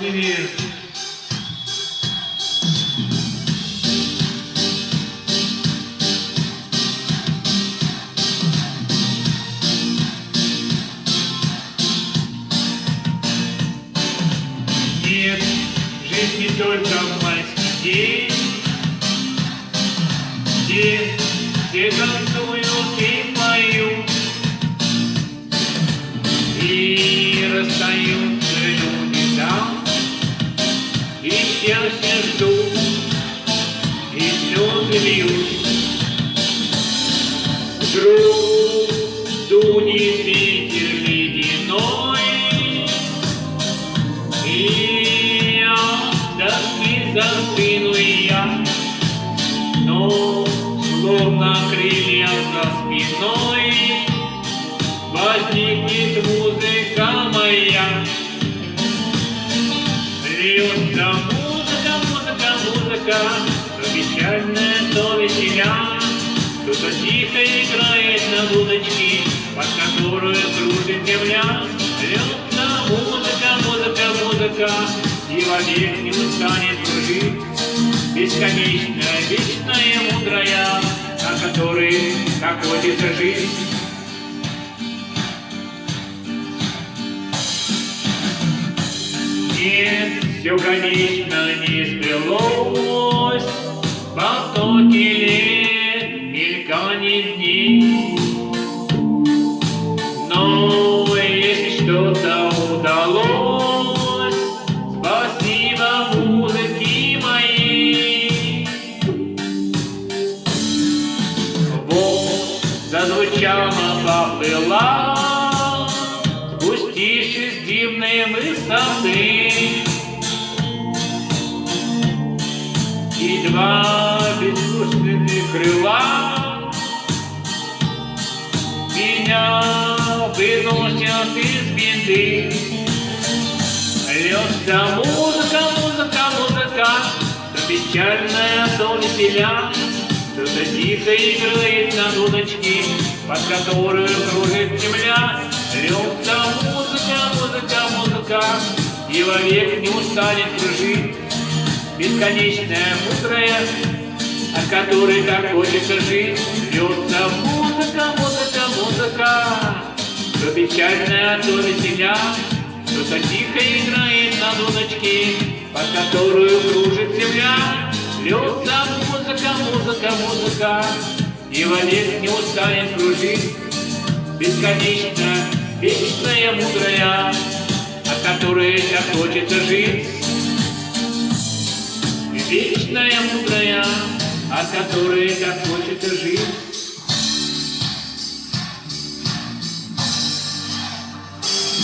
Классный верш. Нет, жизнь не только майский день, где танцуют и поют, и расстаются люди там, и счастье ждут, и слезы льют. Вдруг дунет ветер ледяной, и я тоски за спиной я, но словно крылья за спиной возникнет музыка моя. Льется музыка, музыка, музыка, то печальная, то веселя. Кто-то тихо играет на дудочке, под которую кружит земля. Льется музыка, музыка, музыка, и вовек не устанет кружить. Бесконечная, вечная, мудрая, на которой так водится жизнь. Нет, все, конечно, не сбылось, потоки лет, мельканье дней. Но если что-то удалось, спасибо музыке моей. Вот зазвучала, поплыла, спустившись с дивной высоты, и два бездушных крыла меня выносят из беды. Льется музыка, музыка, музыка, то печальная, то веселя. Кто-то тихо играет на дудочке, под которую кружит земля. Льется музыка, музыка, музыка, и вовек не устанет кружить. Бесконечная, мудрая, от которой так хочется жить. Льется музыка, музыка, музыка, то печальная, то веселя. Кто-то тихо играет на дудочке, под которую кружит земля. Льется музыка, музыка, музыка, и вовек не устанет кружить. Бесконечно, вечная, мудрая, от которой так хочется жить. Вечная, мудрая, от которой так хочется жить.